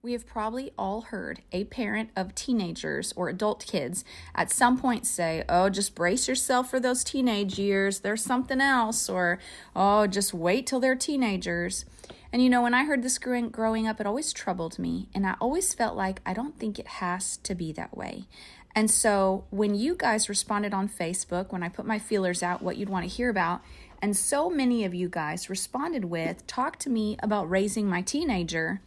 We have probably all heard a parent of teenagers or adult kids at some point say, oh, just brace yourself for those teenage years. There's something else. Or, oh, just wait till they're teenagers. And when I heard this growing up, it always troubled me. And I always felt like I don't think it has to be that way. And so when you guys responded on Facebook, when I put my feelers out, what you'd want to hear about, and so many of you guys responded with, talk to me about raising my teenager.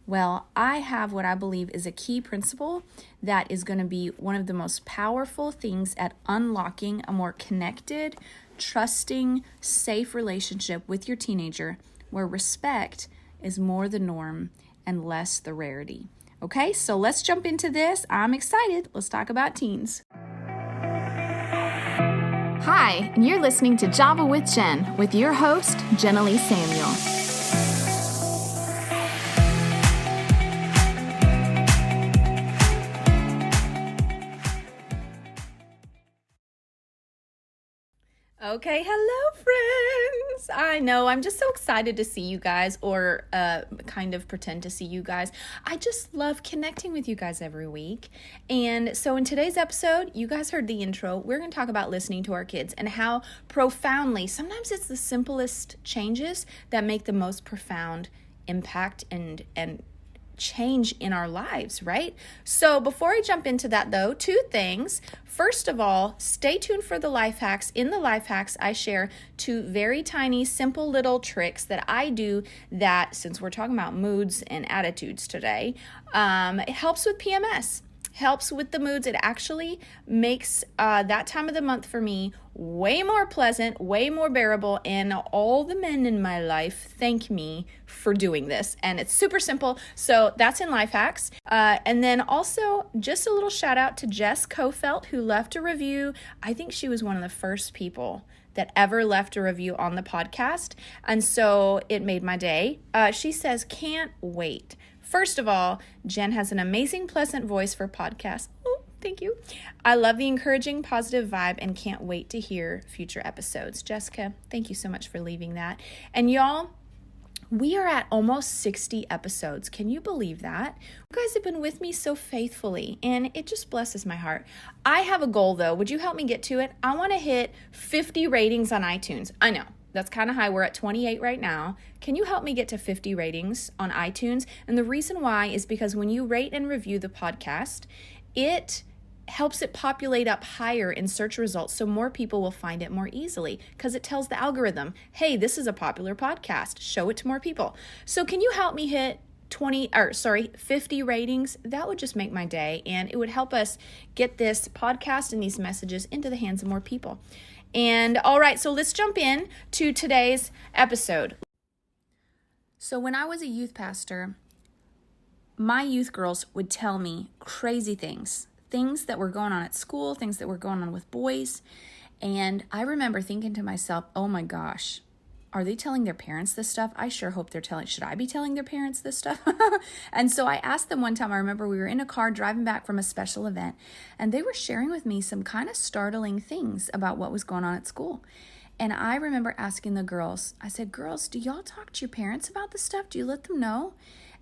Well, I have what I believe is a key principle that is going to be one of the most powerful things at unlocking a more connected, trusting, safe relationship with your teenager where respect is more the norm and less the rarity. Okay, so let's jump into this. I'm excited. Let's talk about teens. Hi, and you're listening to Java with Jen with your host, Jenilee Samuel. Okay, hello friends. I know, I'm just so excited to see you guys or kind of pretend to see you guys. I just love connecting with you guys every week. And so in today's episode, you guys heard the intro. We're going to talk about listening to our kids and how profoundly, sometimes it's the simplest changes that make the most profound impact and change in our lives, right? So before I jump into that though, two things. First of all, stay tuned for the life hacks. In the life hacks, I share two very tiny, simple little tricks that I do that, since we're talking about moods and attitudes today, it helps with PMS. Helps with the moods. It actually makes that time of the month for me way more pleasant, way more bearable, and all the men in my life thank me for doing this. And it's super simple. So that's in Life Hacks. And then also just a little shout out to Jess Kofelt, who left a review. I think she was one of the first people that ever left a review on the podcast. And so it made my day. She says, can't wait. First of all, Jen has an amazing, pleasant voice for podcasts. Oh, thank you. I love the encouraging, positive vibe and can't wait to hear future episodes. Jessica, thank you so much for leaving that. And y'all, we are at almost 60 episodes. Can you believe that? You guys have been with me so faithfully, and it just blesses my heart. I have a goal, though. Would you help me get to it? I want to hit 50 ratings on iTunes. I know. That's kind of high. We're at 28 right now. Can you help me get to 50 ratings on iTunes? And the reason why is because when you rate and review the podcast, it helps it populate up higher in search results so more people will find it more easily because it tells the algorithm, hey, this is a popular podcast. Show it to more people. So can you help me hit 50 ratings? That would just make my day, and it would help us get this podcast and these messages into the hands of more people. And all right, so let's jump in to today's episode. So when I was a youth pastor, my youth girls would tell me crazy things that were going on at school, things that were going on with boys. And I remember thinking to myself, oh my gosh, are they telling their parents this stuff? I sure hope should I be telling their parents this stuff? And so I asked them one time, I remember we were in a car driving back from a special event, and they were sharing with me some kind of startling things about what was going on at school. And I remember asking the girls, I said, girls, do y'all talk to your parents about this stuff? Do you let them know?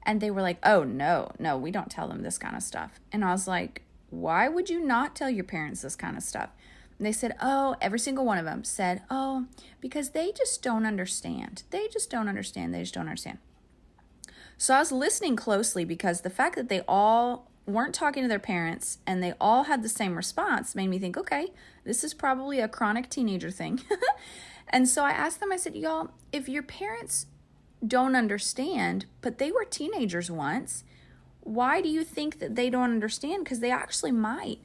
And they were like, oh, no, we don't tell them this kind of stuff. And I was like, why would you not tell your parents this kind of stuff? And they said, oh, every single one of them said, oh, because they just don't understand. They just don't understand. So I was listening closely because the fact that they all weren't talking to their parents and they all had the same response made me think, okay, this is probably a chronic teenager thing. And so I asked them, I said, y'all, if your parents don't understand, but they were teenagers once, why do you think that they don't understand? Because they actually might.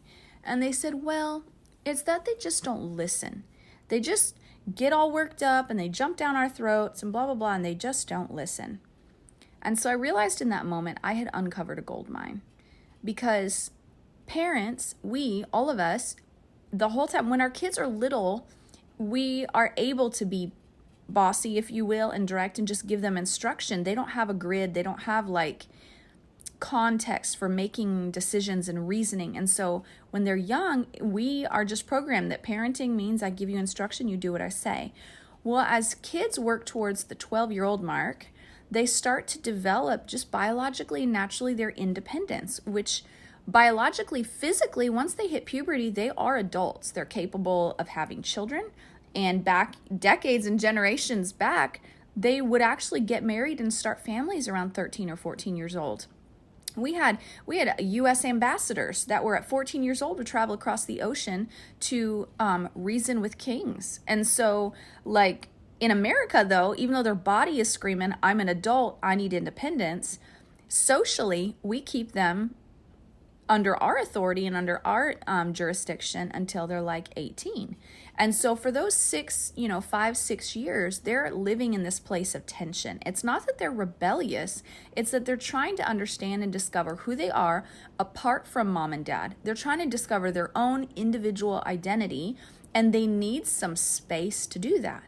And they said, well, it's that they just don't listen. They just get all worked up and they jump down our throats and blah, blah, blah, and they just don't listen. And so I realized in that moment I had uncovered a gold mine. Because parents, all of us, the whole time, when our kids are little, we are able to be bossy, if you will, and direct and just give them instruction. They don't have a grid. They don't have context for making decisions and reasoning. And so when they're young, we are just programmed that parenting means I give you instruction, you do what I say. Well, as kids work towards the 12-year-old mark, they start to develop just biologically and naturally their independence, which biologically, physically, once they hit puberty, they are adults. They're capable of having children. And back decades and generations back, they would actually get married and start families around 13 or 14 years old. We had U.S. ambassadors that were at 14 years old to travel across the ocean to reason with kings. And so, like, in America, though, even though their body is screaming, I'm an adult, I need independence, socially, we keep them under our authority and under our jurisdiction until they're like 18. And so for those 5, 6 years, they're living in this place of tension. It's not that they're rebellious, it's that they're trying to understand and discover who they are apart from mom and dad. They're trying to discover their own individual identity, and they need some space to do that.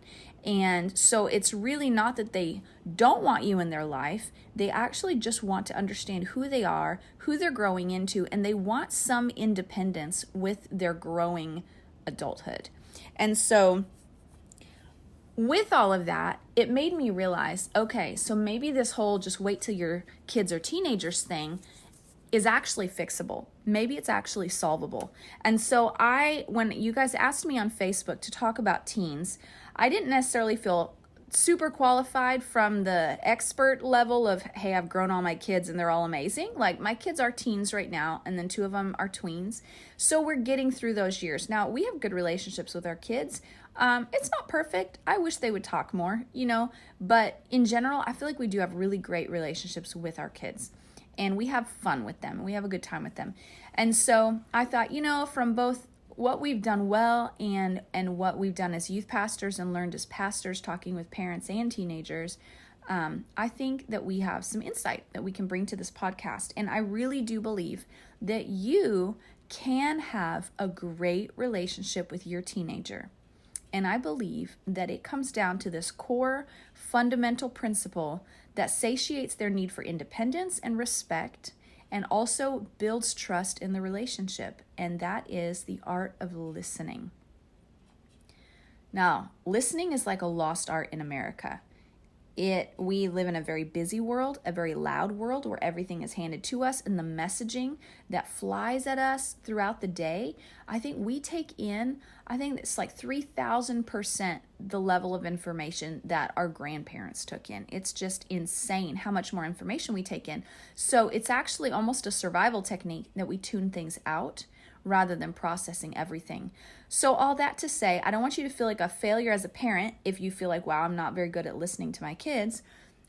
And so it's really not that they don't want you in their life. They actually just want to understand who they are, who they're growing into, and they want some independence with their growing adulthood. And so with all of that, it made me realize, okay, so maybe this whole just wait till your kids are teenagers thing is actually fixable. Maybe it's actually solvable. And so when you guys asked me on Facebook to talk about teens, I didn't necessarily feel super qualified from the expert level of, hey, I've grown all my kids and they're all amazing. Like, my kids are teens right now, and then 2 of them are tweens. So we're getting through those years. Now, we have good relationships with our kids. It's not perfect. I wish they would talk more, but in general, I feel like we do have really great relationships with our kids. And we have fun with them. We have a good time with them. And so I thought, from both what we've done well and what we've done as youth pastors and learned as pastors talking with parents and teenagers, I think that we have some insight that we can bring to this podcast. And I really do believe that you can have a great relationship with your teenager. And I believe that it comes down to this core fundamental principle that satiates their need for independence and respect, and also builds trust in the relationship, and that is the art of listening. Now, listening is like a lost art in America. We live in a very busy world, a very loud world where everything is handed to us, and the messaging that flies at us throughout the day, I think we take in, it's like 3,000% the level of information that our grandparents took in. It's just insane how much more information we take in. So it's actually almost a survival technique that we tune things out rather than processing everything. So all that to say, I don't want you to feel like a failure as a parent if you feel like, wow, I'm not very good at listening to my kids.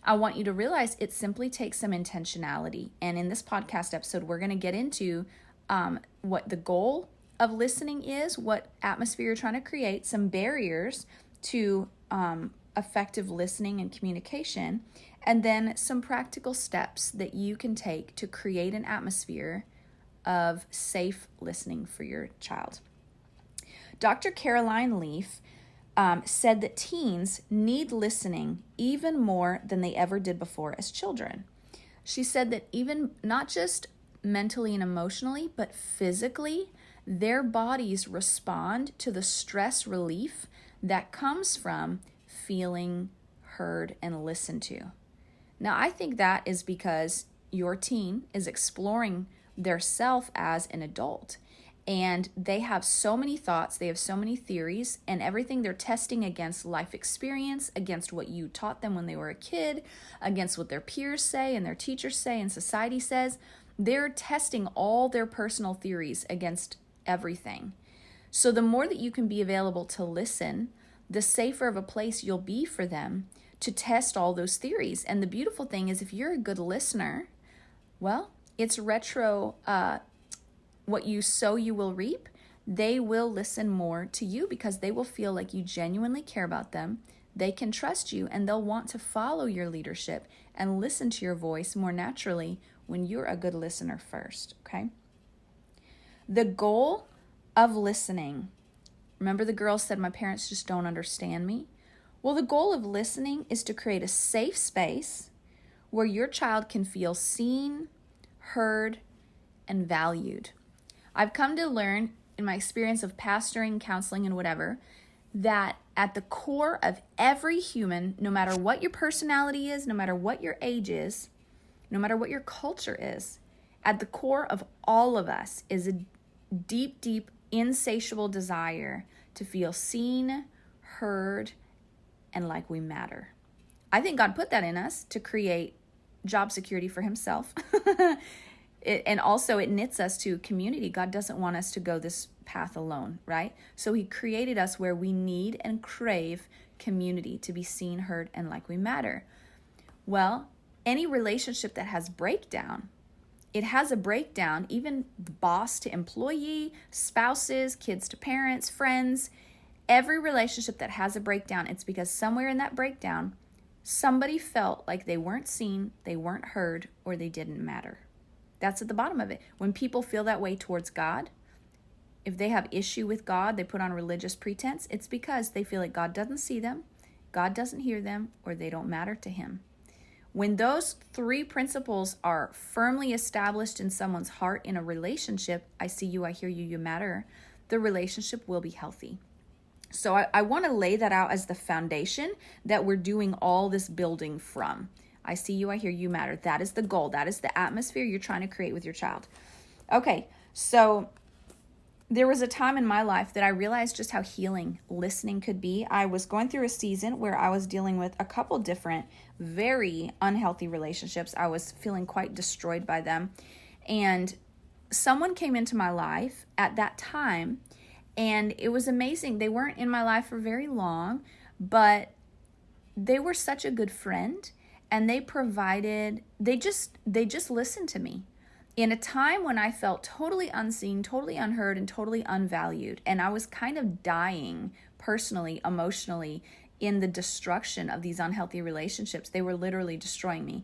I want you to realize it simply takes some intentionality. And in this podcast episode, we're going to get into what the goal of listening is, what atmosphere you're trying to create, some barriers to effective listening and communication, and then some practical steps that you can take to create an atmosphere of safe listening for your child. Dr. Caroline Leaf said that teens need listening even more than they ever did before as children. She said that even not just mentally and emotionally, but physically, their bodies respond to the stress relief that comes from feeling heard and listened to. Now, I think that is because your teen is exploring their self as an adult, and they have so many thoughts, they have so many theories, and everything they're testing against life experience, against what you taught them when they were a kid, against what their peers say and their teachers say and society says. They're testing all their personal theories against everything. So the more that you can be available to listen, the safer of a place you'll be for them to test all those theories. And the beautiful thing is, if you're a good listener, well, it's retro, what you sow you will reap. They will listen more to you because they will feel like you genuinely care about them. They can trust you, and they'll want to follow your leadership and listen to your voice more naturally when you're a good listener first, okay? The goal of listening, remember the girl said, my parents just don't understand me? Well, the goal of listening is to create a safe space where your child can feel seen, heard, and valued. I've come to learn in my experience of pastoring, counseling, and whatever, that At the core of every human, no matter what your personality is, no matter what your age is, no matter what your culture is, at the core of all of us is a deep, deep, insatiable desire to feel seen, heard, and like we matter. I think God put that in us to create job security for himself. And also it knits us to community. God doesn't want us to go this path alone, right? So he created us where we need and crave community to be seen, heard, and like we matter. Well, any relationship that has breakdown, it has a breakdown, even boss to employee, spouses, kids to parents, friends, every relationship that has a breakdown, it's because somewhere in that breakdown, somebody felt like they weren't seen, they weren't heard, or they didn't matter. That's at the bottom of it. When people feel that way towards God, if they have issue with God, they put on religious pretense, it's because they feel like God doesn't see them, God doesn't hear them, or they don't matter to him. When those three principles are firmly established in someone's heart in a relationship, I see you, I hear you, you matter, the relationship will be healthy. So I want to lay that out as the foundation that we're doing all this building from. I see you, I hear you, matter. That is the goal. That is the atmosphere you're trying to create with your child. Okay, so there was a time in my life that I realized just how healing listening could be. I was going through a season where I was dealing with a couple different very unhealthy relationships. I was feeling quite destroyed by them. And someone came into my life at that time, and it was amazing. They weren't in my life for very long, but they were such a good friend, and they just listened to me in a time when I felt totally unseen, totally unheard, and totally unvalued. And I was kind of dying personally, emotionally, in the destruction of these unhealthy relationships. They were literally destroying me.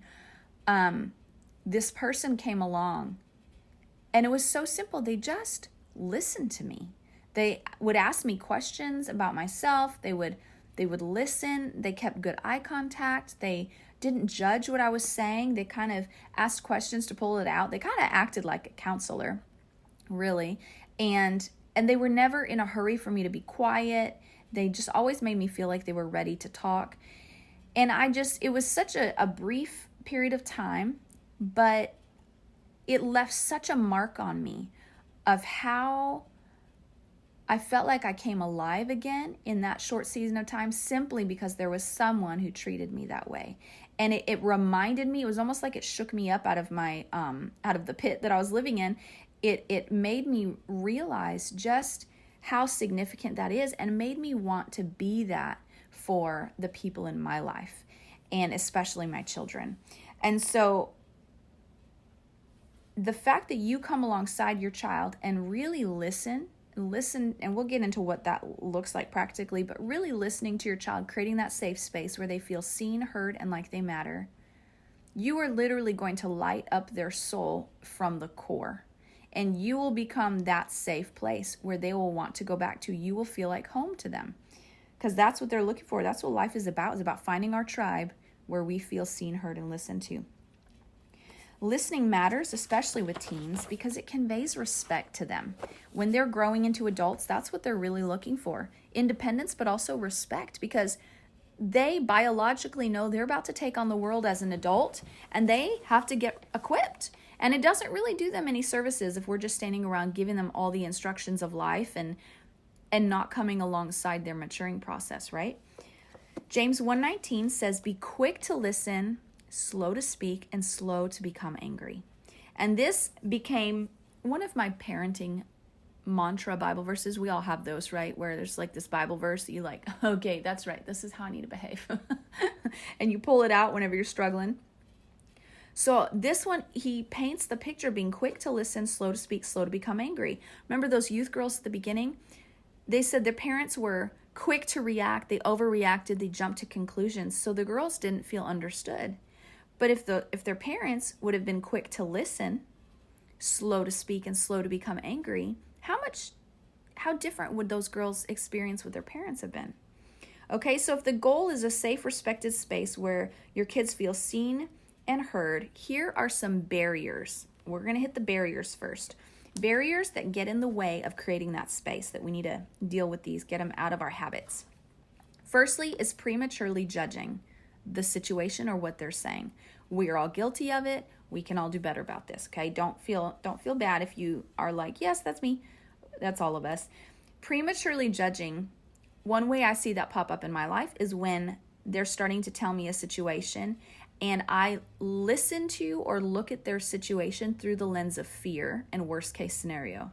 This person came along, and it was so simple. They just listened to me. They would ask me questions about myself. They would listen. They kept good eye contact. They didn't judge what I was saying. They kind of asked questions to pull it out. They kind of acted like a counselor, really. And they were never in a hurry for me to be quiet. They just always made me feel like they were ready to talk. And it was such a brief period of time, but it left such a mark on me of how I felt like I came alive again in that short season of time simply because there was someone who treated me that way. And it reminded me, it was almost like it shook me up out of the pit that I was living in. It made me realize just how significant that is, and made me want to be that for the people in my life, and especially my children. And so the fact that you come alongside your child and really listen, and we'll get into what that looks like practically, but really listening to your child, creating that safe space where they feel seen, heard, and like they matter, you are literally going to light up their soul from the core. And you will become that safe place where they will want to go back to. You will feel like home to them, because that's what they're looking for. That's what life is about finding our tribe where we feel seen, heard, and listened to. Listening matters, especially with teens, because it conveys respect to them. When they're growing into adults, that's what they're really looking for. Independence, but also respect, because they biologically know they're about to take on the world as an adult, and they have to get equipped. And it doesn't really do them any services if we're just standing around giving them all the instructions of life and not coming alongside their maturing process, right? James 1:19 says, "Be quick to listen, slow to speak, and slow to become angry." And this became one of my parenting mantra Bible verses. We all have those, right? Where there's like this Bible verse that you like, okay, that's right, this is how I need to behave. And you pull it out whenever you're struggling. So this one, he paints the picture of being quick to listen, slow to speak, slow to become angry. Remember those youth girls at the beginning? They said their parents were quick to react. They overreacted. They jumped to conclusions. So the girls didn't feel understood. But if their parents would have been quick to listen, slow to speak, and slow to become angry, how different would those girls' experience with their parents have been? Okay, so if the goal is a safe, respected space where your kids feel seen and heard, here are some barriers. We're going to hit the barriers first. Barriers that get in the way of creating that space that we need to deal with these, get them out of our habits. Firstly is prematurely judging the situation or what they're saying. We are all guilty of it. We can all do better about this, okay? Don't feel bad if you are like, yes, that's me. That's all of us. Prematurely judging, one way I see that pop up in my life is when they're starting to tell me a situation and I listen to or look at their situation through the lens of fear and worst case scenario.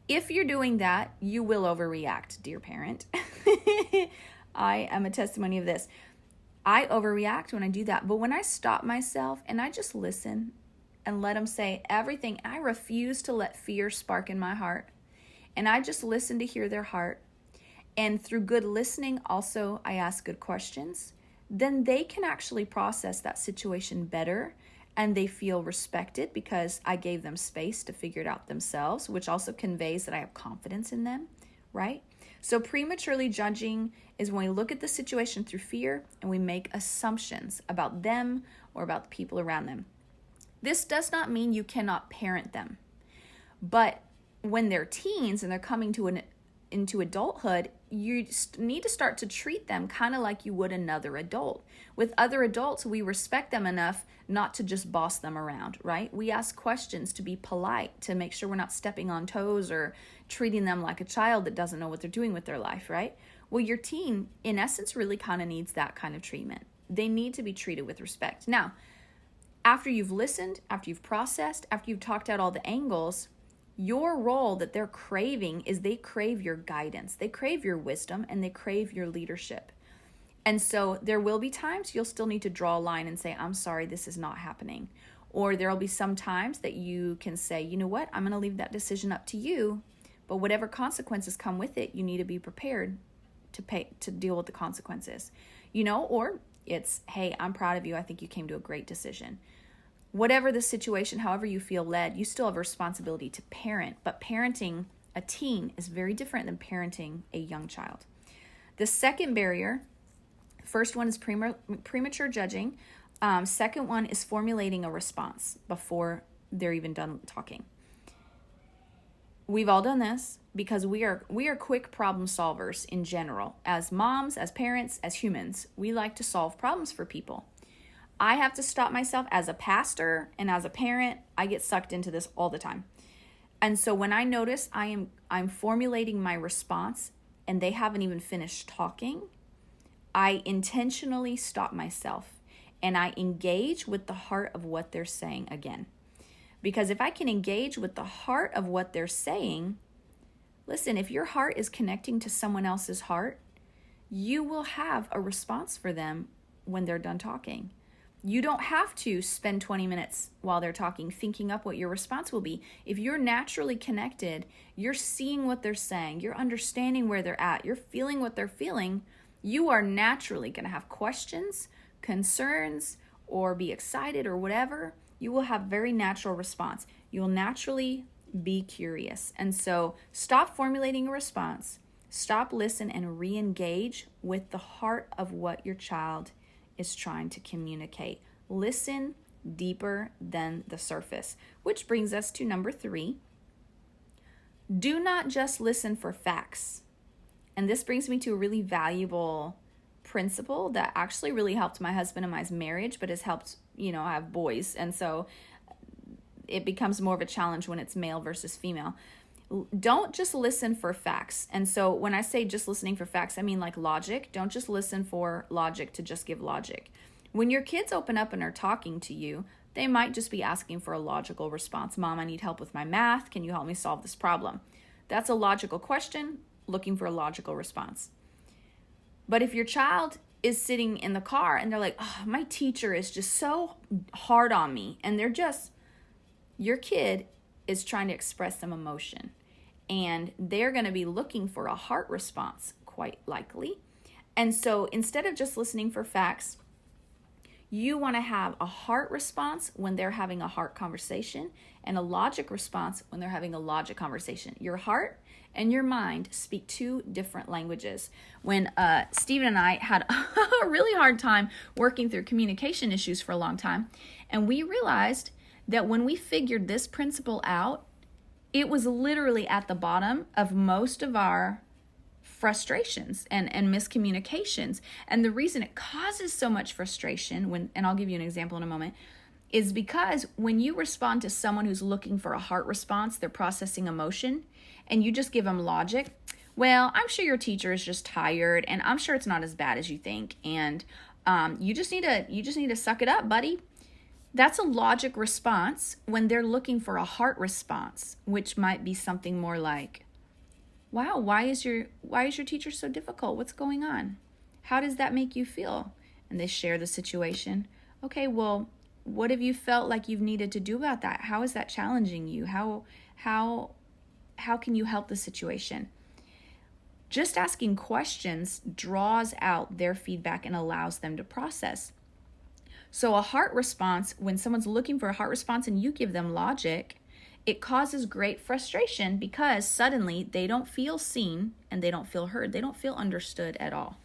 If you're doing that, you will overreact, dear parent. I am a testimony of this. I overreact when I do that. But when I stop myself and I just listen and let them say everything, I refuse to let fear spark in my heart. And I just listen to hear their heart. And through good listening, also, I ask good questions. Then they can actually process that situation better. And they feel respected because I gave them space to figure it out themselves, which also conveys that I have confidence in them, right? So prematurely judging is when we look at the situation through fear and we make assumptions about them or about the people around them. This does not mean you cannot parent them. But when they're teens and they're coming into adulthood, you need to start to treat them kind of like you would another adult. With other adults, we respect them enough not to just boss them around, right? We ask questions to be polite, to make sure we're not stepping on toes or treating them like a child that doesn't know what they're doing with their life, right? Well, your teen, in essence, really kind of needs that kind of treatment. They need to be treated with respect. Now, after you've listened, after you've processed, after you've talked out all the angles, your role that they're craving is they crave your guidance, they crave your wisdom, and they crave your leadership. And so there will be times you'll still need to draw a line and say, I'm sorry, this is not happening. Or there'll be some times that you can say, you know what, I'm going to leave that decision up to you, but whatever consequences come with it, you need to be prepared to deal with the consequences. Or it's, hey, I'm proud of you. I think you came to a great decision. Whatever the situation, however you feel led, you still have a responsibility to parent. But parenting a teen is very different than parenting a young child. The second barrier, first one is premature judging. Second one is formulating a response before they're even done talking. We've all done this because we are quick problem solvers in general. As moms, as parents, as humans, we like to solve problems for people. I have to stop myself as a pastor and as a parent. I get sucked into this all the time. And so when I notice I'm formulating my response and they haven't even finished talking, I intentionally stop myself and I engage with the heart of what they're saying again. Because if I can engage with the heart of what they're saying, listen, if your heart is connecting to someone else's heart, you will have a response for them when they're done talking. You don't have to spend 20 minutes while they're talking thinking up what your response will be. If you're naturally connected, you're seeing what they're saying, you're understanding where they're at, you're feeling what they're feeling, you are naturally going to have questions, concerns, or be excited or whatever. You will have very natural response. You will naturally be curious. And so stop formulating a response, stop, listen, and re-engage with the heart of what your child is trying to communicate. Listen deeper than the surface, which brings us to number 3. Do not just listen for facts. And this brings me to a really valuable principle that actually really helped my husband and my marriage, but has helped, I have boys. And so it becomes more of a challenge when it's male versus female. Don't just listen for facts. And so when I say just listening for facts, I mean like logic. Don't just listen for logic to just give logic. When your kids open up and are talking to you, they might just be asking for a logical response. Mom, I need help with my math. Can you help me solve this problem? That's a logical question, looking for a logical response. But if your child is sitting in the car and they're like, oh, my teacher is just so hard on me, and your kid is trying to express some emotion. And they're going to be looking for a heart response, quite likely. And so instead of just listening for facts, you want to have a heart response when they're having a heart conversation and a logic response when they're having a logic conversation. Your heart and your mind speak 2 different languages. When Stephen and I had a really hard time working through communication issues for a long time, and we realized that when we figured this principle out, it was literally at the bottom of most of our frustrations and miscommunications. And the reason it causes so much frustration, and I'll give you an example in a moment, is because when you respond to someone who's looking for a heart response, they're processing emotion, and you just give them logic. Well, I'm sure your teacher is just tired, and I'm sure it's not as bad as you think, and you just need to suck it up, buddy. That's a logic response when they're looking for a heart response, which might be something more like, wow, why is your teacher so difficult? What's going on? How does that make you feel? And they share the situation. Okay, well, what have you felt like you've needed to do about that? How is that challenging you? How can you help the situation? Just asking questions draws out their feedback and allows them to process. So a heart response, when someone's looking for a heart response and you give them logic, it causes great frustration because suddenly they don't feel seen and they don't feel heard. They don't feel understood at all.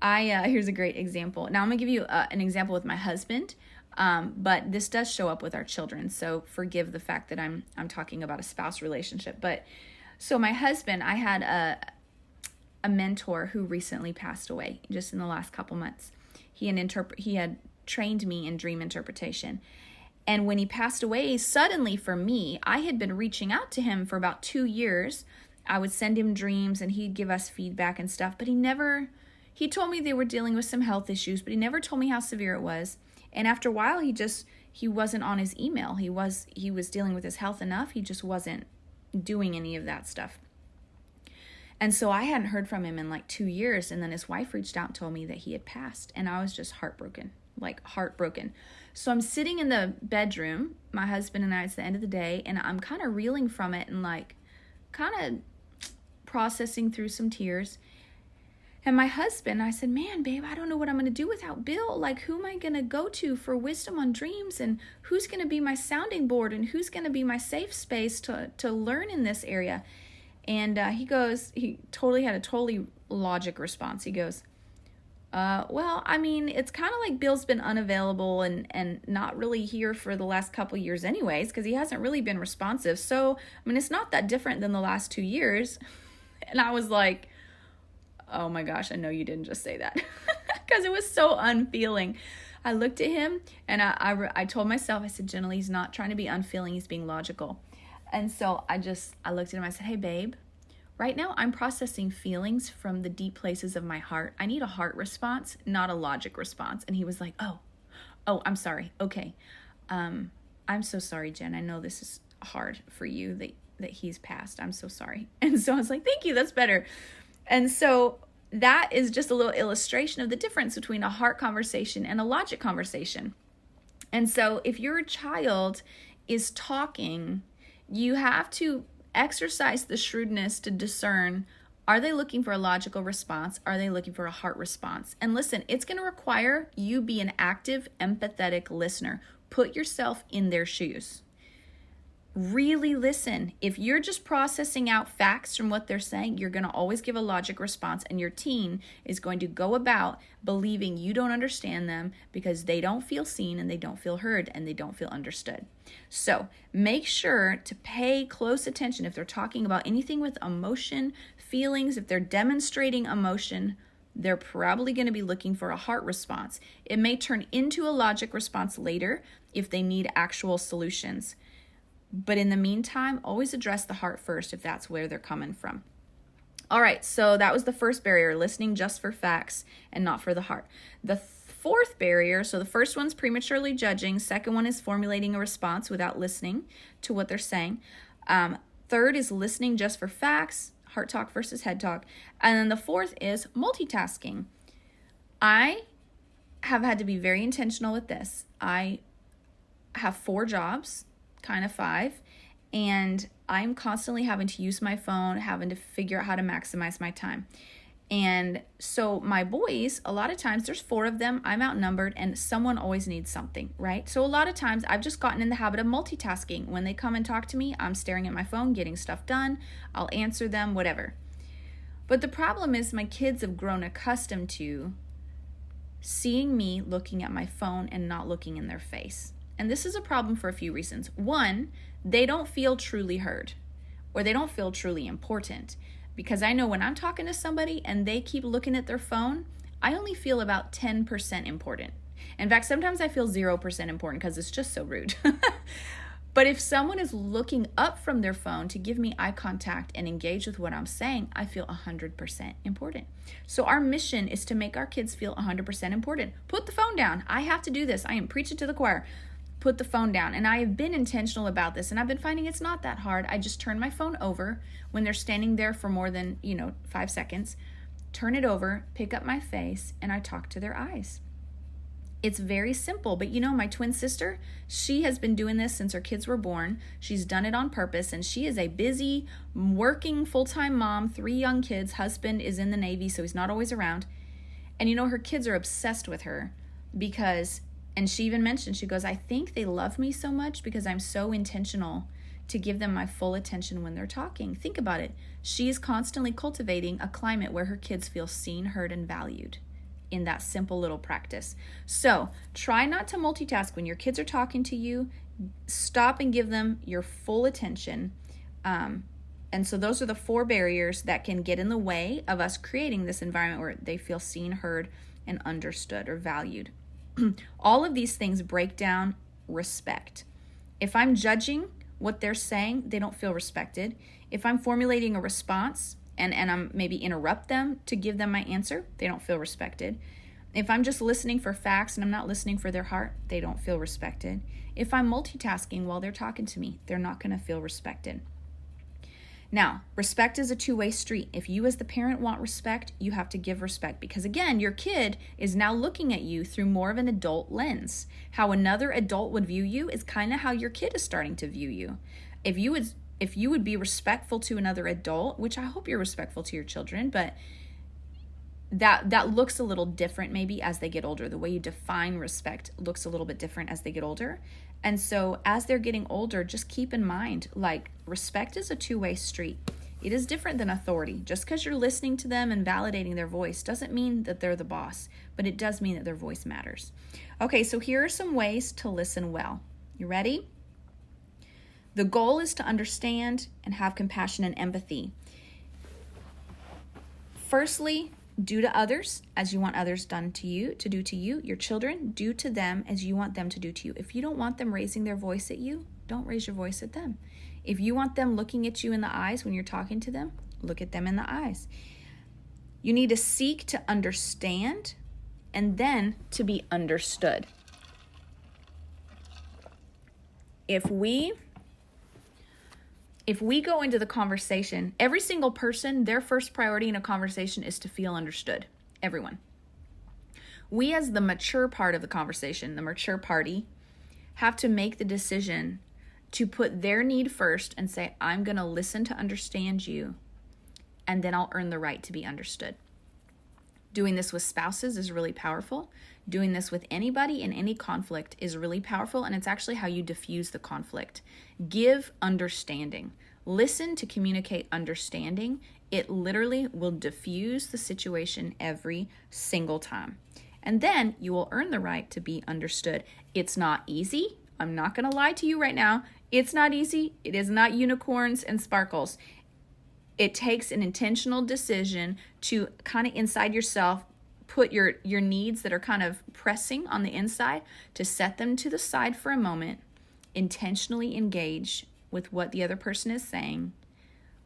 Here's a great example. Now I'm going to give you an example with my husband, but this does show up with our children. So forgive the fact that I'm talking about a spouse relationship. But so my husband, I had a mentor who recently passed away just in the last couple months. He had trained me in dream interpretation. And when he passed away, suddenly for me, I had been reaching out to him for about 2 years. I would send him dreams and he'd give us feedback and stuff, but he told me they were dealing with some health issues, but he never told me how severe it was. And after a while, he wasn't on his email. He was dealing with his health enough. He just wasn't doing any of that stuff. And so I hadn't heard from him in like 2 years. And then his wife reached out and told me that he had passed. And I was just heartbroken. So I'm sitting in the bedroom, my husband and I, it's the end of the day, and I'm kind of reeling from it and like kind of processing through some tears. And my husband, I said, man, babe, I don't know what I'm going to do without Bill. Like, who am I going to go to for wisdom on dreams? And who's going to be my sounding board? And who's going to be my safe space to learn in this area? And he had a totally logic response. He goes, well, I mean, it's kind of like Bill's been unavailable and not really here for the last couple years anyways, because he hasn't really been responsive. So, I mean, it's not that different than the last 2 years. And I was like, oh my gosh, I know you didn't just say that, because it was so unfeeling. I looked at him and I told myself, I said, Jenilee, he's not trying to be unfeeling, he's being logical. And so I looked at him, I said, hey babe, right now I'm processing feelings from the deep places of my heart. I need a heart response, not a logic response. And he was like, oh, I'm sorry. Okay. I'm so sorry, Jen. I know this is hard for you that he's passed. I'm so sorry. And so I was like, thank you, that's better. And so that is just a little illustration of the difference between a heart conversation and a logic conversation. And so if your child is talking, you have to exercise the shrewdness to discern, are they looking for a logical response? Are they looking for a heart response? And listen, it's going to require you be an active, empathetic listener. Put yourself in their shoes. Really listen. If you're just processing out facts from what they're saying, you're going to always give a logic response, and your teen is going to go about believing you don't understand them because they don't feel seen and they don't feel heard and they don't feel understood. So make sure to pay close attention if they're talking about anything with emotion, feelings. If they're demonstrating emotion, they're probably going to be looking for a heart response. It may turn into a logic response later if they need actual solutions. But in the meantime, always address the heart first if that's where they're coming from. All right, so that was the first barrier, listening just for facts and not for the heart. The fourth barrier, so the first one's prematurely judging. Second one is formulating a response without listening to what they're saying. Third is listening just for facts, heart talk versus head talk. And then the fourth is multitasking. I have had to be very intentional with this. I have 4 jobs, kind of 5, and I'm constantly having to use my phone, having to figure out how to maximize my time. And so my boys, a lot of times, there's 4 of them, I'm outnumbered, and someone always needs something, right? So a lot of times I've just gotten in the habit of multitasking. When they come and talk to me, I'm staring at my phone, getting stuff done, I'll answer them, whatever. But the problem is my kids have grown accustomed to seeing me looking at my phone and not looking in their face. And this is a problem for a few reasons. One, they don't feel truly heard, or they don't feel truly important. because I know when I'm talking to somebody and they keep looking at their phone, I only feel about 10% important. In fact, sometimes I feel 0% important because it's just so rude. But if someone is looking up from their phone to give me eye contact and engage with what I'm saying, I feel 100% important. So our mission is to make our kids feel 100% important. Put the phone down. I have to do this. I am preaching to the choir. Put the phone down. And I have been intentional about this, and I've been finding it's not that hard. I just turn my phone over when they're standing there for more than 5 seconds, turn it over, pick up my face, and I talk to their eyes. It's very simple, but my twin sister, she has been doing this since her kids were born. She's done it on purpose, and she is a busy, working full-time mom, 3 young kids. Husband is in the Navy, so he's not always around. And her kids are obsessed with her because, and she even mentioned, she goes, I think they love me so much because I'm so intentional to give them my full attention when they're talking. Think about it. She is constantly cultivating a climate where her kids feel seen, heard, and valued in that simple little practice. So try not to multitask when your kids are talking to you. Stop and give them your full attention. And so those are the 4 barriers that can get in the way of us creating this environment where they feel seen, heard, and understood or valued. All of these things break down respect. If I'm judging what they're saying, they don't feel respected. If I'm formulating a response and I'm maybe interrupt them to give them my answer, they don't feel respected. If I'm just listening for facts and I'm not listening for their heart, they don't feel respected. If I'm multitasking while they're talking to me, they're not going to feel respected. Now, respect is a 2-way street. If you as the parent want respect, you have to give respect because, again, your kid is now looking at you through more of an adult lens. How another adult would view you is kind of how your kid is starting to view you. If you would be respectful to another adult, which I hope you're respectful to your children, but that looks a little different maybe as they get older. The way you define respect looks a little bit different as they get older. And so as they're getting older, just keep in mind, respect is a 2-way street. It is different than authority. Just because you're listening to them and validating their voice doesn't mean that they're the boss, but it does mean that their voice matters. Okay, so here are some ways to listen well. You ready? The goal is to understand and have compassion and empathy. Firstly, do to others as you want others done to you, to do to you. Your children, do to them as you want them to do to you. If you don't want them raising their voice at you, don't raise your voice at them. If you want them looking at you in the eyes when you're talking to them, look at them in the eyes. You need to seek to understand and then to be understood. If we go into the conversation, every single person, their first priority in a conversation is to feel understood. Everyone. We as the mature part of the conversation, the mature party, have to make the decision to put their need first and say, I'm going to listen to understand you, and then I'll earn the right to be understood. Doing this with spouses is really powerful. Doing this with anybody in any conflict is really powerful, and it's actually how you diffuse the conflict. Give understanding. Listen to communicate understanding. It literally will diffuse the situation every single time. And then you will earn the right to be understood. It's not easy. I'm not going to lie to you right now. It's not easy. It is not unicorns and sparkles. It takes an intentional decision to kind of inside yourself put your needs that are kind of pressing on the inside, to set them to the side for a moment, intentionally engage with what the other person is saying,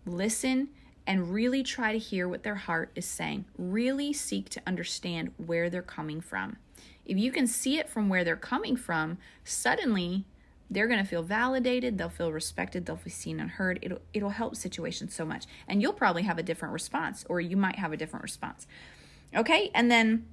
listen, and really try to hear what their heart is saying. Really seek to understand where they're coming from. If you can see it from where they're coming from, suddenly they're going to feel validated, they'll feel respected, they'll feel seen and heard. It'll help situations so much. And you'll probably have a different response, or you might have a different response. Okay, and then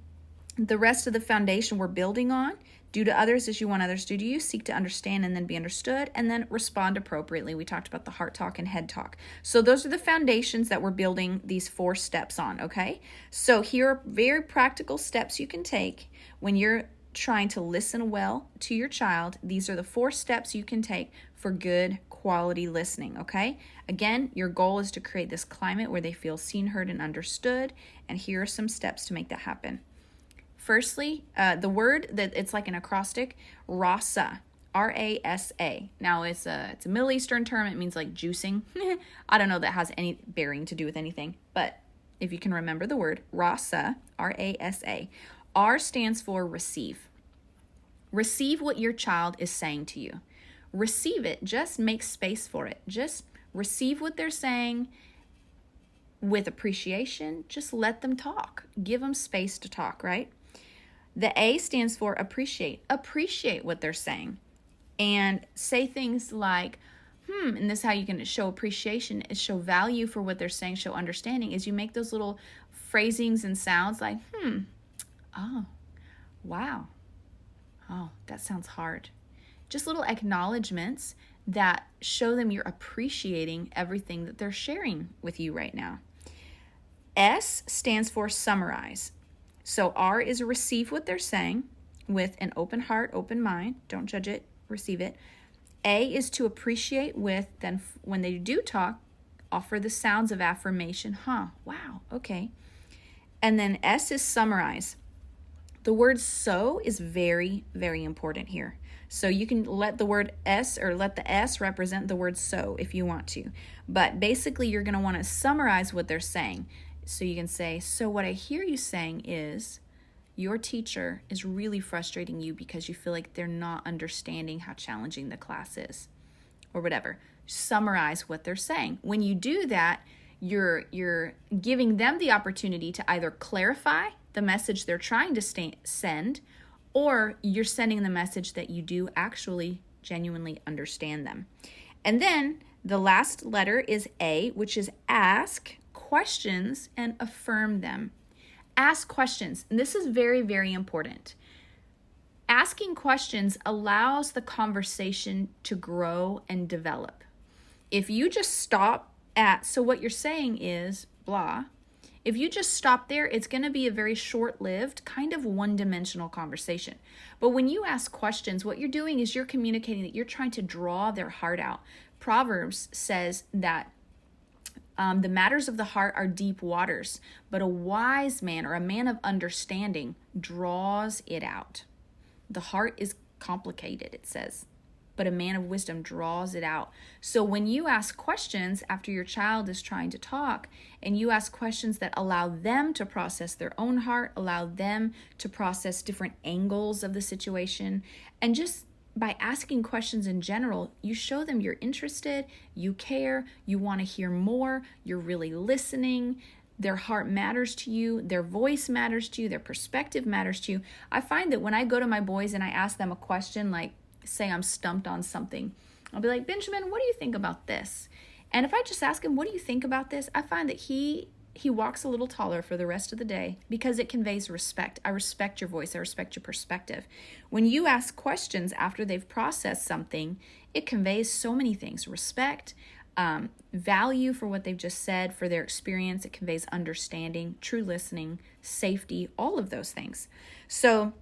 the rest of the foundation we're building on: do to others as you want others to do to you, seek to understand and then be understood, and then respond appropriately. We talked about the heart talk and head talk. So those are the foundations that we're building these 4 steps on, okay? So here are very practical steps you can take when you're trying to listen well to your child. These are the 4 steps you can take for good quality listening, okay? Again, your goal is to create this climate where they feel seen, heard, and understood, and here are some steps to make that happen. Firstly, the word that it's like an acrostic, rasa. R-A-S-A. Now, it's a Middle Eastern term. It means like juicing. I don't know that has any bearing to do with anything, but if you can remember the word, rasa, R-A-S-A. R stands for receive. Receive what your child is saying to you. Receive it. Just make space for it. Just receive what they're saying with appreciation. Just let them talk. Give them space to talk, right? The A stands for appreciate. Appreciate what they're saying. And say things like, and this is how you can show appreciation, is show value for what they're saying, show understanding, is you make those little phrasings and sounds like, oh, wow, oh, that sounds hard. Just little acknowledgments that show them you're appreciating everything that they're sharing with you right now. S stands for summarize. So R is receive what they're saying with an open heart, open mind. Don't judge it, receive it. A is to appreciate with, then when they do talk, offer the sounds of affirmation. Wow, okay. And then S is summarize. The word so is very, very important here. So you can let the word S or let the S represent the word so if you want to. But basically you're going to want to summarize what they're saying. So you can say, so what I hear you saying is your teacher is really frustrating you because you feel like they're not understanding how challenging the class is, or whatever. Summarize what they're saying. When you do that, you're giving them the opportunity to either clarify the message they're trying to send, or you're sending the message that you do actually genuinely understand them. And then the last letter is A, which is ask questions and affirm them. Ask questions. And this is very, very important. Asking questions allows the conversation to grow and develop. If you just stop at, so what you're saying is blah, if you just stop there, it's going to be a very short-lived, kind of one-dimensional conversation. But when you ask questions, what you're doing is you're communicating that you're trying to draw their heart out. Proverbs says that the matters of the heart are deep waters, but a wise man or a man of understanding draws it out. The heart is complicated, it says, but a man of wisdom draws it out. So when you ask questions after your child is trying to talk, and you ask questions that allow them to process their own heart, allow them to process different angles of the situation, and just by asking questions in general, you show them you're interested, you care, you want to hear more, you're really listening, their heart matters to you, their voice matters to you, their perspective matters to you. I find that when I go to my boys and I ask them a question, like say I'm stumped on something, I'll be like, Benjamin, what do you think about this? And if I just ask him, what do you think about this? I find that he walks a little taller for the rest of the day because it conveys respect. I respect your voice. I respect your perspective. When you ask questions after they've processed something, it conveys so many things. Respect, value for what they've just said, for their experience. It conveys understanding, true listening, safety, all of those things. So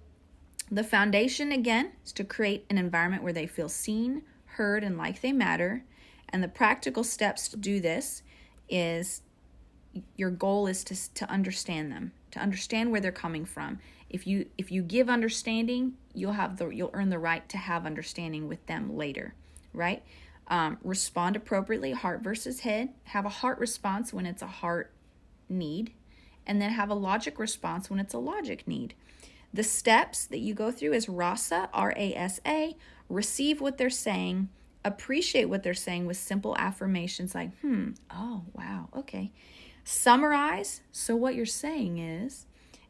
the foundation, again, is to create an environment where they feel seen, heard, and like they matter. And the practical steps to do this is your goal is to understand them, to understand where they're coming from. If you give understanding, you'll earn the right to have understanding with them later, right? Respond appropriately, heart versus head. Have a heart response when it's a heart need, and then have a logic response when it's a logic need. The steps that you go through is rasa, R-A-S-A, receive what they're saying, appreciate what they're saying with simple affirmations like, oh, wow, okay. Summarize, so what you're saying is,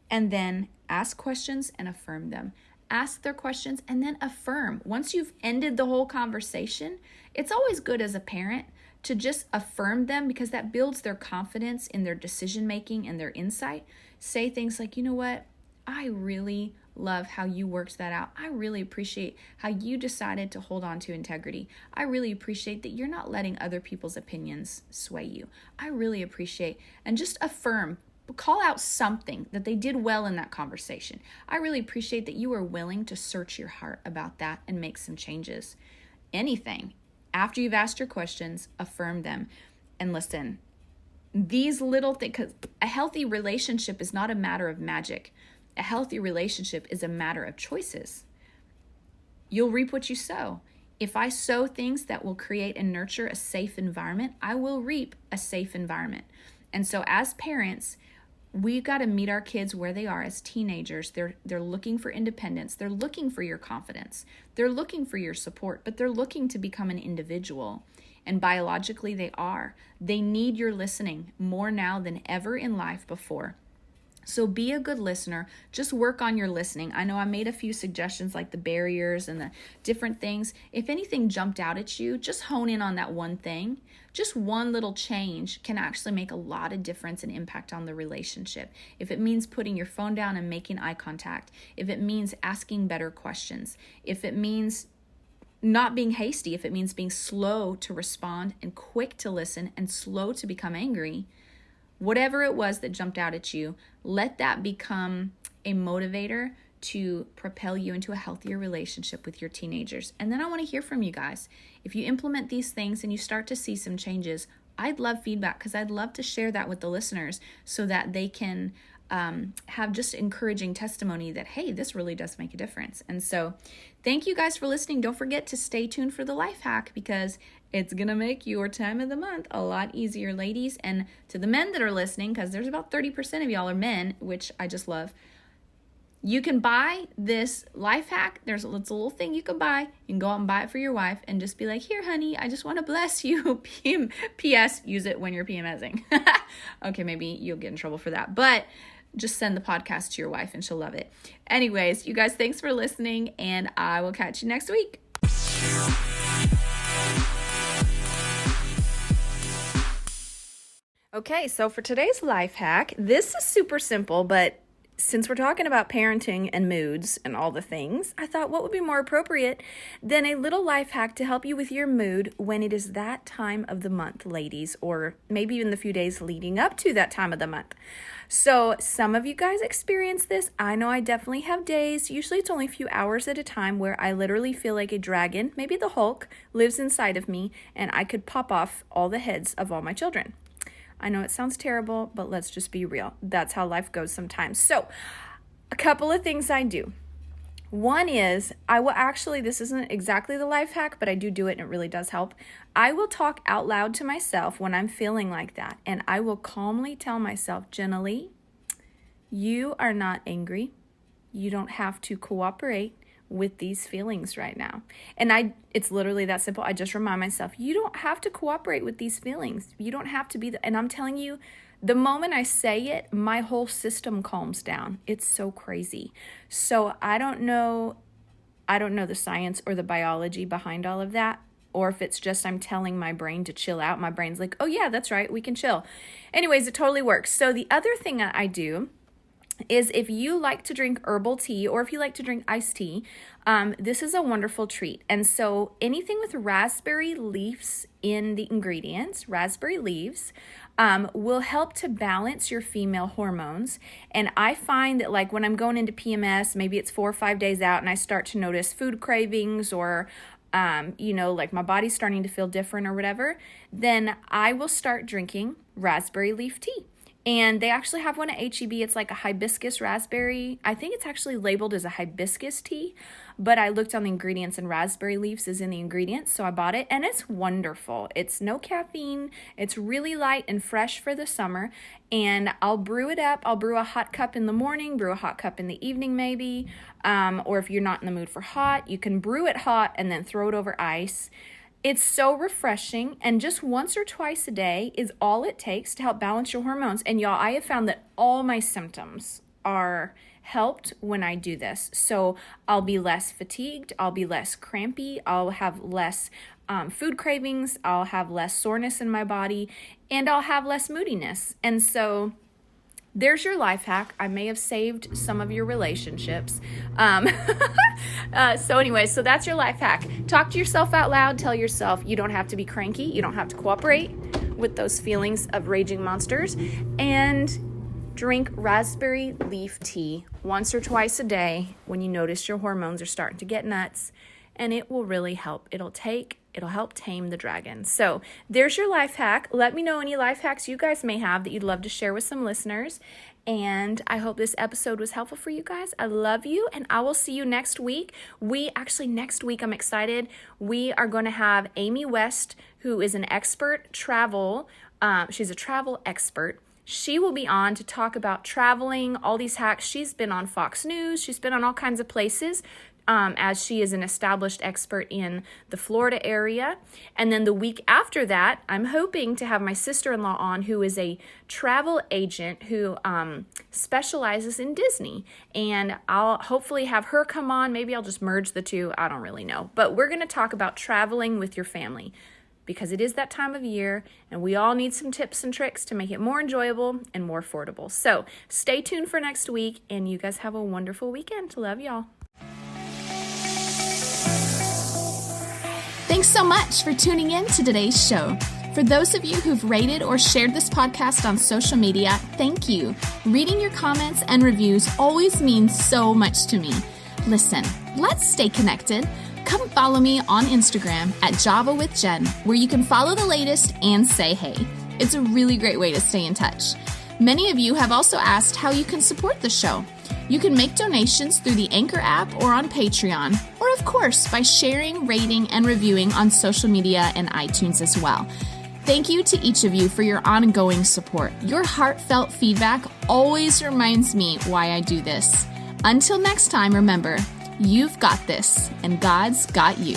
and then ask questions and affirm them. Ask their questions and then affirm. Once you've ended the whole conversation, it's always good as a parent to just affirm them because that builds their confidence in their decision making and their insight. Say things like, you know what? I really love how you worked that out. I really appreciate how you decided to hold on to integrity. I really appreciate that you're not letting other people's opinions sway you. I really appreciate, and just affirm, call out something that they did well in that conversation. I really appreciate that you were willing to search your heart about that and make some changes. Anything. After you've asked your questions, affirm them. And listen, these little things, because a healthy relationship is not a matter of magic. A healthy relationship is a matter of choices. You'll reap what you sow. If I sow things that will create and nurture a safe environment, I will reap a safe environment. And so as parents, we've got to meet our kids where they are as teenagers. They're looking for independence. They're looking for your confidence. They're looking for your support, but they're looking to become an individual. And biologically, they are. They need your listening more now than ever in life before. So be a good listener. Just work on your listening. I know I made a few suggestions like the barriers and the different things. If anything jumped out at you, just hone in on that one thing. Just one little change can actually make a lot of difference and impact on the relationship. If it means putting your phone down and making eye contact, if it means asking better questions, if it means not being hasty, if it means being slow to respond and quick to listen and slow to become angry, whatever it was that jumped out at you, let that become a motivator to propel you into a healthier relationship with your teenagers. And then I want to hear from you guys. If you implement these things and you start to see some changes, I'd love feedback because I'd love to share that with the listeners so that they can have just encouraging testimony that, hey, this really does make a difference. And so thank you guys for listening. Don't forget to stay tuned for the life hack because it's going to make your time of the month a lot easier, ladies. And to the men that are listening, because there's about 30% of y'all are men, which I just love, you can buy this life hack. It's a little thing you can buy. You can go out and buy it for your wife and just be like, here, honey, I just want to bless you. P.S. Use it when you're PMSing. Okay, maybe you'll get in trouble for that. But just send the podcast to your wife and she'll love it. Anyways, you guys, thanks for listening and I will catch you next week. Okay, so for today's life hack, this is super simple, but since we're talking about parenting and moods and all the things, I thought what would be more appropriate than a little life hack to help you with your mood when it is that time of the month, ladies, or maybe even the few days leading up to that time of the month. So some of you guys experience this. I know I definitely have days, usually it's only a few hours at a time, where I literally feel like a dragon, maybe the Hulk, lives inside of me and I could pop off all the heads of all my children. I know it sounds terrible, but let's just be real. That's how life goes sometimes. So a couple of things I do. One is this isn't exactly the life hack, but I do it and it really does help. I will talk out loud to myself when I'm feeling like that. And I will calmly tell myself, Jenilee, you are not angry. You don't have to cooperate with these feelings right now. And it's literally that simple. I just remind myself, you don't have to cooperate with these feelings. You don't have to be and I'm telling you, the moment I say it, my whole system calms down. It's so crazy. So I don't know the science or the biology behind all of that, or if it's just I'm telling my brain to chill out. My brain's like, oh yeah, that's right, we can chill. Anyways, it totally works. So the other thing that I do is if you like to drink herbal tea or if you like to drink iced tea, this is a wonderful treat. And so anything with raspberry leaves in the ingredients, raspberry leaves, will help to balance your female hormones. And I find that like when I'm going into PMS, maybe it's 4 or 5 days out and I start to notice food cravings or like my body's starting to feel different or whatever, then I will start drinking raspberry leaf tea. And they actually have one at H-E-B. It's like a hibiscus raspberry. I think it's actually labeled as a hibiscus tea, but I looked on the ingredients and raspberry leaves is in the ingredients, so I bought it, and it's wonderful. It's no caffeine. It's really light and fresh for the summer, and I'll brew it up. I'll brew a hot cup in the morning, brew a hot cup in the evening maybe, or if you're not in the mood for hot, you can brew it hot and then throw it over ice. It's so refreshing, and just once or twice a day is all it takes to help balance your hormones. And y'all, I have found that all my symptoms are helped when I do this. So I'll be less fatigued, I'll be less crampy, I'll have less food cravings, I'll have less soreness in my body, and I'll have less moodiness. And so there's your life hack. I may have saved some of your relationships. So that's your life hack. Talk to yourself out loud. Tell yourself you don't have to be cranky. You don't have to cooperate with those feelings of raging monsters. And drink raspberry leaf tea once or twice a day when you notice your hormones are starting to get nuts. And it will really help. It'll help tame the dragon. So there's your life hack. Let me know any life hacks you guys may have that you'd love to share with some listeners. And I hope this episode was helpful for you guys. I love you, and I will see you next week. Next week, I'm excited. We are going to have Amy West, who is an expert travel. She's a travel expert. She will be on to talk about traveling, all these hacks. She's been on Fox News. She's been on all kinds of places, as she is an established expert in the Florida area. And then the week after that, I'm hoping to have my sister-in-law on, who is a travel agent who specializes in Disney. And I'll hopefully have her come on. Maybe I'll just merge the two. I don't really know. But we're going to talk about traveling with your family, because it is that time of year, and we all need some tips and tricks to make it more enjoyable and more affordable. So stay tuned for next week, and you guys have a wonderful weekend. Love y'all. Thanks so much for tuning in to today's show. For those of you who've rated or shared this podcast on social media, thank you. Reading your comments and reviews always means so much to me. Listen, let's stay connected. Come follow me on Instagram at Java with Jen, where you can follow the latest and say hey. It's a really great way to stay in touch. Many of you have also asked how you can support the show. You can make donations through the Anchor app or on Patreon, or of course by sharing, rating, and reviewing on social media and iTunes as well. Thank you to each of you for your ongoing support. Your heartfelt feedback always reminds me why I do this. Until next time, remember, you've got this, and God's got you.